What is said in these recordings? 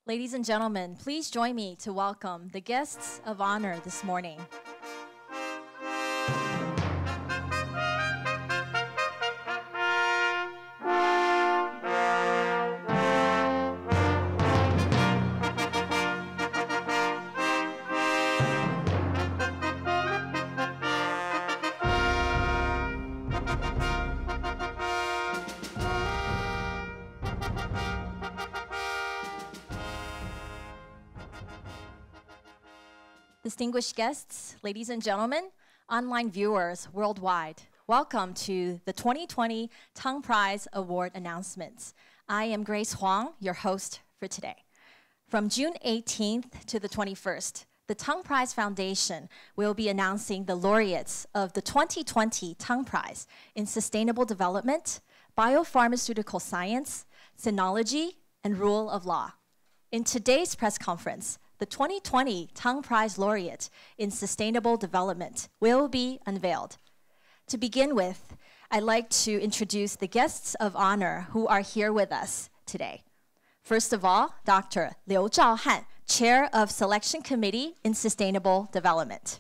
Ladies and gentlemen, please join me to welcome the guests of honor this morning. Distinguished guests, ladies and gentlemen, online viewers worldwide, welcome to the 2020 Tang Prize Award announcements. I am Grace Huang, your host for today. From June 18th to the 21st, the Tang Prize Foundation will be announcing the laureates of the 2020 Tang Prize in Sustainable Development, Biopharmaceutical Science, Sinology, and Rule of Law. In today's press conference, the 2020 Tang Prize Laureate in Sustainable Development will be unveiled. To begin with, I'd like to introduce the guests of honor who are here with us today. First of all, Dr. Liu Zhaohan, Chair of Selection Committee in Sustainable Development.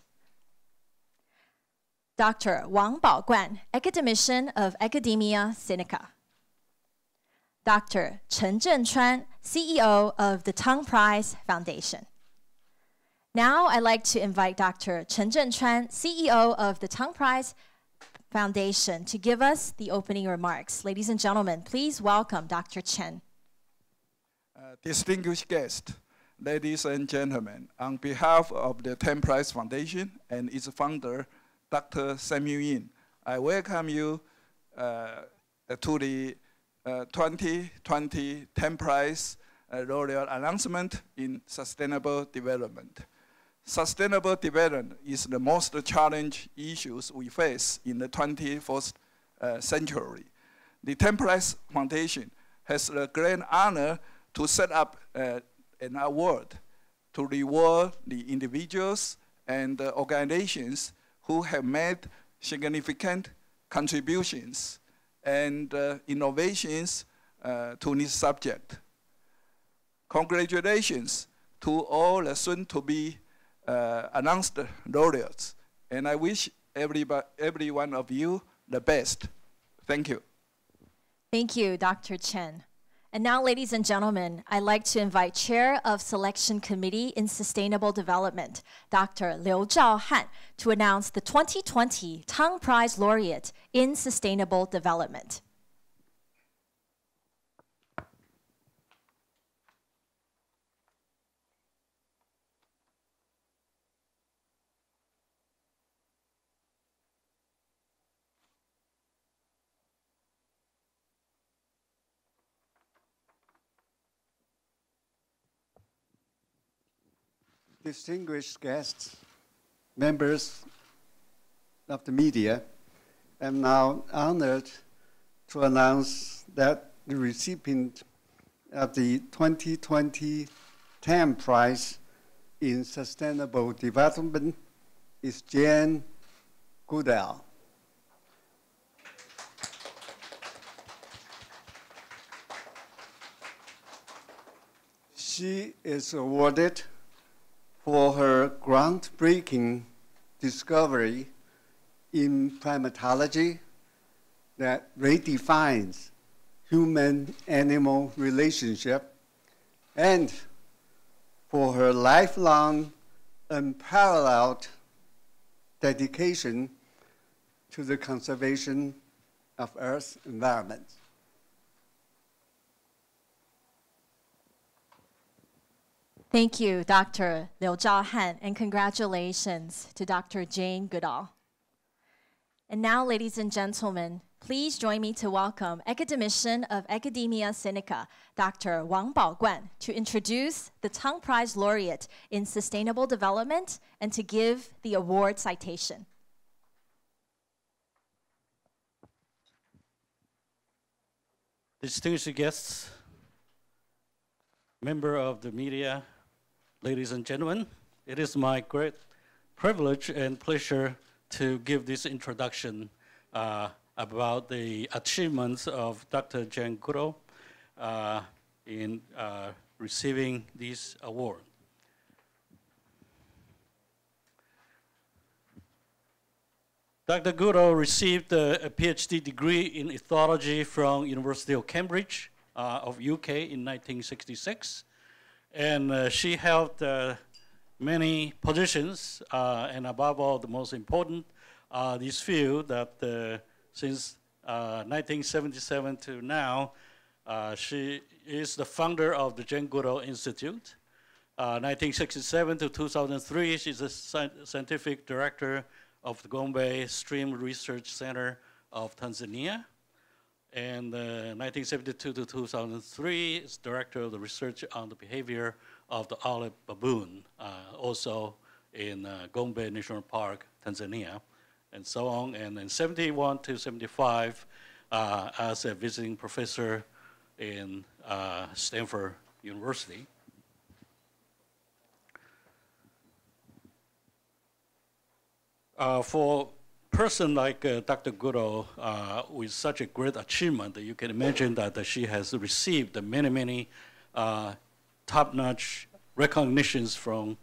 Dr. Wang Baoguan, Academician of Academia Sinica. Dr. Chen Zhenchuan, CEO of the Tang Prize Foundation. Now, I'd like to invite Dr. Chen Zhenchuan, CEO of the Tang Prize Foundation, to give us the opening remarks. Ladies and gentlemen, please welcome Dr. Chen. Distinguished guests, ladies and gentlemen, on behalf of the Tang Prize Foundation and its founder, Dr. Samuel Yin, I welcome you to the 2020 Tang Prize Laureate announcement in Sustainable Development. Sustainable development is the most challenging issues we face in the 21st century. The Tang Prize Foundation has the great honor to set up an award to reward the individuals and organizations who have made significant contributions and innovations to this subject. Congratulations to all the soon-to-be announced laureates, and I wish every one of you the best. Thank you. Thank you, Dr. Chen. And now, ladies and gentlemen, I'd like to invite Chair of Selection Committee in Sustainable Development, Dr. Liu Zhaohan, to announce the 2020 Tang Prize Laureate in Sustainable Development. Distinguished guests, members of the media, I'm now honored to announce that the recipient of the 2020 Tang Prize in Sustainable Development is Jane Goodall. She is awarded for her groundbreaking discovery in primatology that redefines human-animal relationship, and for her lifelong unparalleled dedication to the conservation of Earth's environment. Thank you, Dr. Liu Zhaohan, and congratulations to Dr. Jane Goodall. And now, ladies and gentlemen, please join me to welcome Academician of Academia Sinica, Dr. Wang Baoguan, to introduce the Tang Prize Laureate in Sustainable Development and to give the award citation. Distinguished guests, member of the media, ladies and gentlemen, it is my great privilege and pleasure to give this introduction about the achievements of Dr. Jane Goodall in receiving this award. Dr. Goodall received a PhD degree in ethology from University of Cambridge of UK in 1966. And she held many positions, and above all, the most important, this field that since 1977 to now, she is the founder of the Jane Goodall Institute. 1967 to 2003, she's a scientific director of the Gombe Stream Research Center of Tanzania. And 1972 to 2003 is director of the research on the behavior of the olive baboon, also in Gombe National Park, Tanzania, and so on. And then 71 to 75 as a visiting professor in Stanford University. For a person like Dr. Goodall with such a great achievement, you can imagine that she has received many, many top-notch recognitions from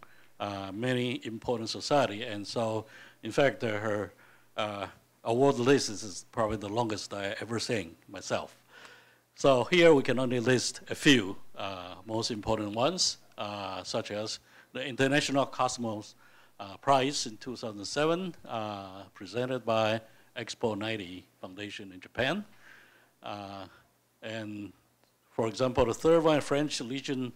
many important society. And so, in fact, her award list is probably the longest I ever seen myself. So here we can only list a few most important ones, such as the International Cosmos Prize in 2007, presented by Expo 90 Foundation in Japan. And for example, the third one, French Legion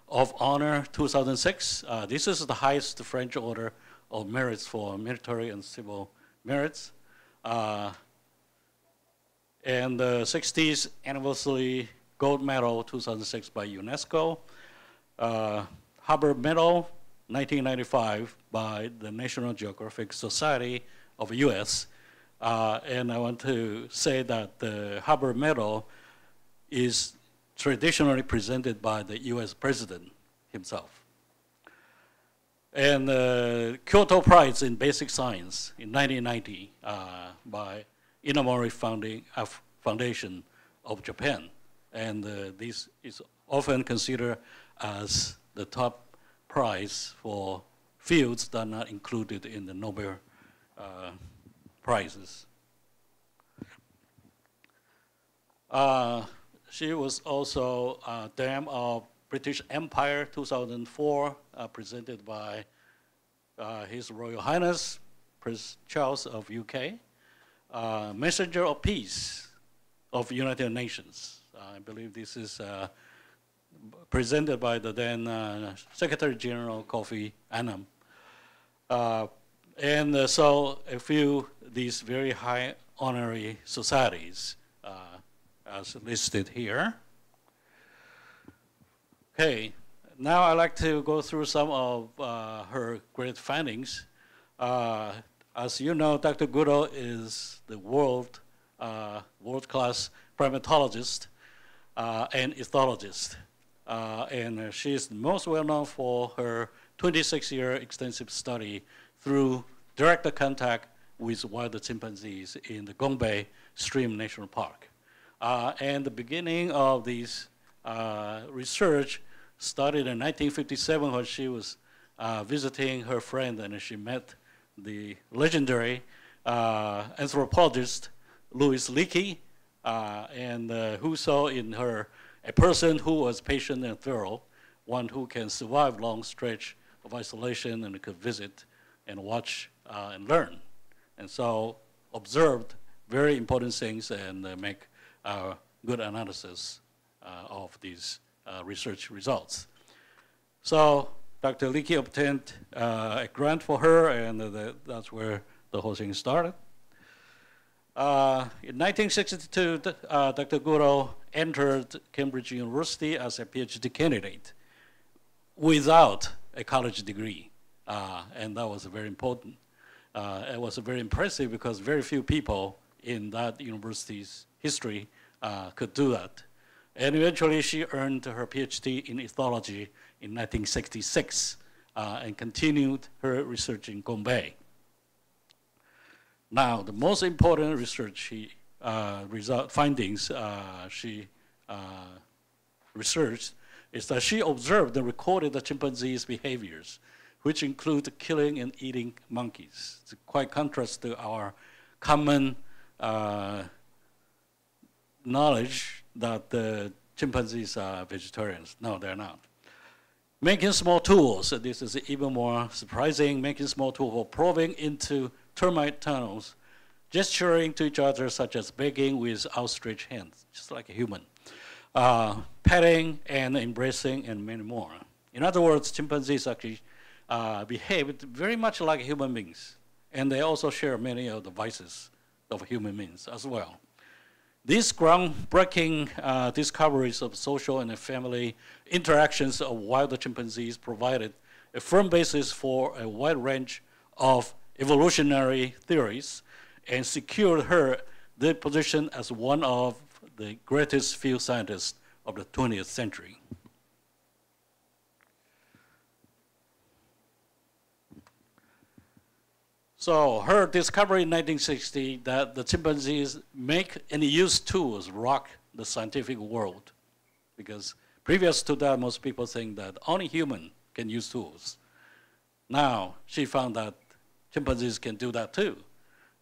of Honor 2006. This is the highest French order of merits for military and civil merits. And the 60th anniversary gold medal 2006 by UNESCO. Hubbard Medal 1995 by the National Geographic Society of the US. And I want to say that the Hubbard Medal is traditionally presented by the US President himself. And the Kyoto Prize in Basic Science in 1990 by Inamori Foundation of Japan. And this is often considered as the top prize for fields that are not included in the Nobel prizes. She was also Dame of British Empire 2004, presented by His Royal Highness Prince Charles of UK. Messenger of Peace of United Nations. I believe this is presented by the then Secretary General Kofi Annan. And so a few these very high honorary societies as listed here. Okay, now I'd like to go through some of her great findings. As you know, Dr. Goodall is the world-class primatologist and ethologist. And she is most well known for her 26-year extensive study through direct contact with wild chimpanzees in the Gombe Stream National Park. And the beginning of this research started in 1957 when she was visiting her friend, and she met the legendary anthropologist Louis Leakey, and who saw in her a person who was patient and thorough, one who can survive long stretch of isolation and could visit and watch and learn. And so observed very important things and make good analysis of these research results. So Dr. Leakey obtained a grant for her, and that's where the whole thing started. In 1962, Dr. Goodall entered Cambridge University as a PhD candidate without a college degree, and that was very important. It was very impressive because very few people in that university's history could do that. And eventually she earned her PhD in ethology in 1966 and continued her research in Gombe. Now, the most important research findings she researched is that she observed and recorded the chimpanzees' behaviors, which include killing and eating monkeys. It's quite contrast to our common knowledge that the chimpanzees are vegetarians. No, they're not. Making small tools, this is even more surprising, making small tools for probing into termite tunnels, gesturing to each other such as begging with outstretched hands, just like a human, petting and embracing and many more. In other words, chimpanzees actually behave very much like human beings, and they also share many of the vices of human beings as well. These groundbreaking discoveries of social and family interactions of wild chimpanzees provided a firm basis for a wide range of evolutionary theories and secured her the position as one of the greatest field scientists of the 20th century. So her discovery in 1960 that the chimpanzees make and use tools rocked the scientific world, because previous to that, most people think that only human can use tools. Now she found that chimpanzees can do that too.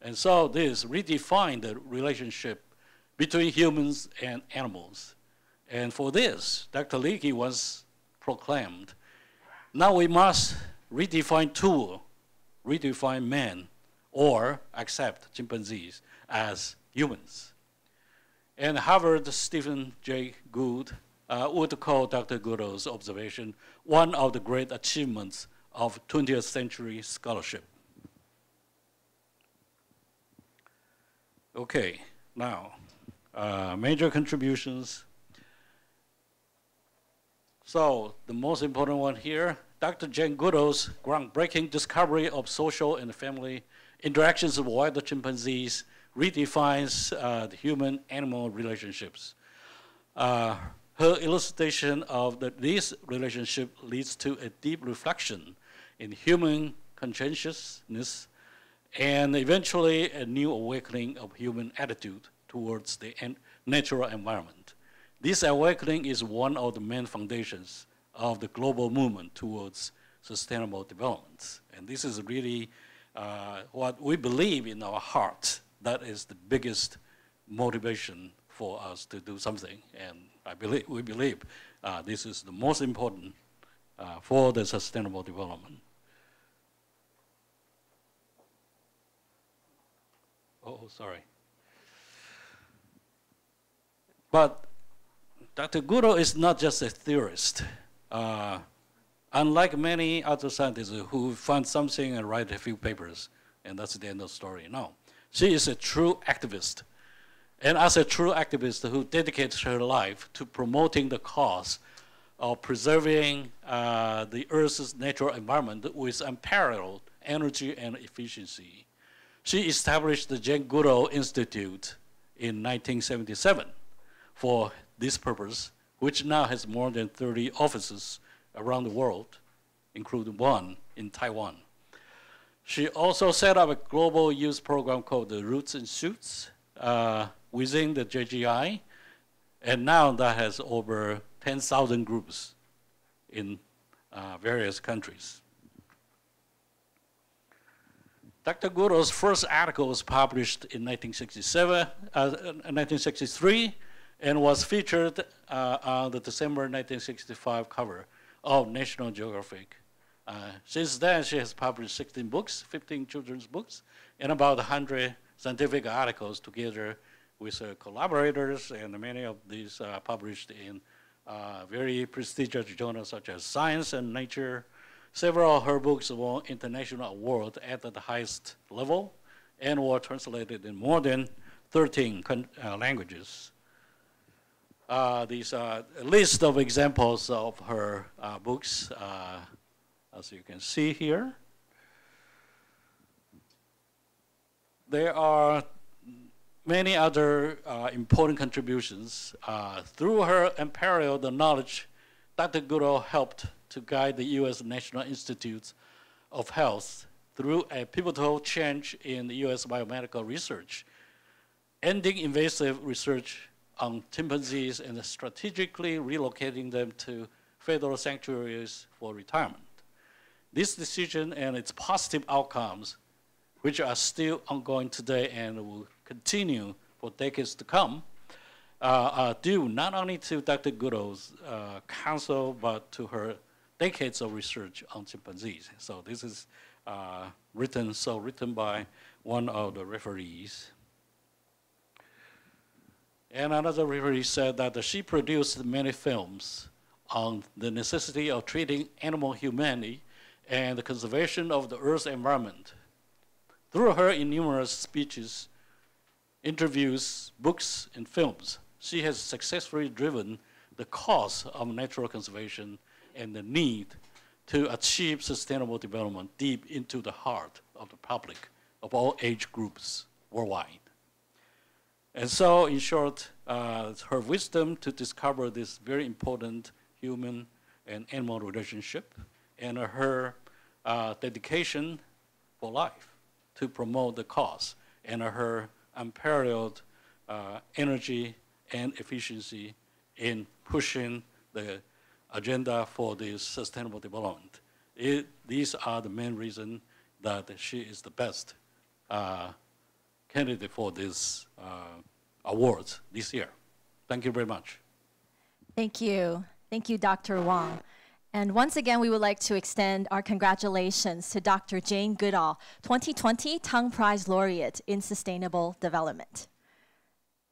And so this redefined the relationship between humans and animals. And for this, Dr. Leakey once proclaimed, now we must redefine tool, redefine man, or accept chimpanzees as humans. And Harvard Stephen J. Gould would call Dr. Goodall's observation one of the great achievements of 20th century scholarship. Okay, now, major contributions. So the most important one here, Dr. Jane Goodall's groundbreaking discovery of social and family interactions of wild chimpanzees redefines the human-animal relationships. Her elucidation of this relationship leads to a deep reflection in human conscientiousness and eventually a new awakening of human attitude towards the natural environment. This awakening is one of the main foundations of the global movement towards sustainable development. And this is really what we believe in our heart. That is the biggest motivation for us to do something. And we believe this is the most important for the sustainable development. Oh, sorry. But Dr. Goodall is not just a theorist. Unlike many other scientists who find something and write a few papers, and that's the end of the story. No, she is a true activist. And as a true activist who dedicates her life to promoting the cause of preserving the Earth's natural environment with unparalleled energy and efficiency, she established the Jane Goodall Institute in 1977 for this purpose, which now has more than 30 offices around the world, including one in Taiwan. She also set up a global youth program called the Roots and Shoots within the JGI, and now that has over 10,000 groups in various countries. Dr. Goodall's first article was published in 1963, and was featured on the December 1965 cover of National Geographic. Since then, she has published 16 books, 15 children's books, and about 100 scientific articles together with her collaborators, and many of these are published in very prestigious journals such as Science and Nature. Several of her books won international awards at the highest level and were translated in more than 13 languages. These are a list of examples of her books, as you can see here. There are many other important contributions. Through her unparalleled knowledge, Dr. Goodall helped to guide the U.S. National Institutes of Health through a pivotal change in the U.S. biomedical research, ending invasive research on chimpanzees and strategically relocating them to federal sanctuaries for retirement. This decision and its positive outcomes, which are still ongoing today and will continue for decades to come, are due not only to Dr. Goodall's counsel, but to her decades of research on chimpanzees. So this is written by one of the referees. And another referee said that she produced many films on the necessity of treating animal humanity and the conservation of the Earth's environment. Through her numerous speeches, interviews, books, and films, she has successfully driven the cause of natural conservation and the need to achieve sustainable development deep into the heart of the public of all age groups worldwide. And so, in short, her wisdom to discover this very important human and animal relationship, and her dedication for life to promote the cause, and her unparalleled energy and efficiency in pushing the agenda for this sustainable development. These are the main reasons that she is the best candidate for this awards this year. Thank you very much. Thank you. Thank you, Dr. Wang. And once again, we would like to extend our congratulations to Dr. Jane Goodall, 2020 Tang Prize Laureate in Sustainable Development.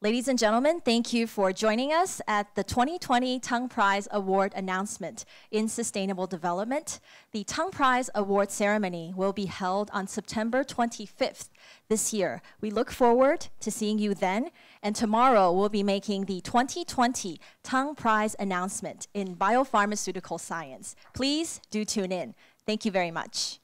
Ladies and gentlemen, thank you for joining us at the 2020 Tang Prize Award announcement in Sustainable Development. The Tang Prize Award ceremony will be held on September 25th this year. We look forward to seeing you then, and tomorrow we'll be making the 2020 Tang Prize announcement in biopharmaceutical science. Please do tune in. Thank you very much.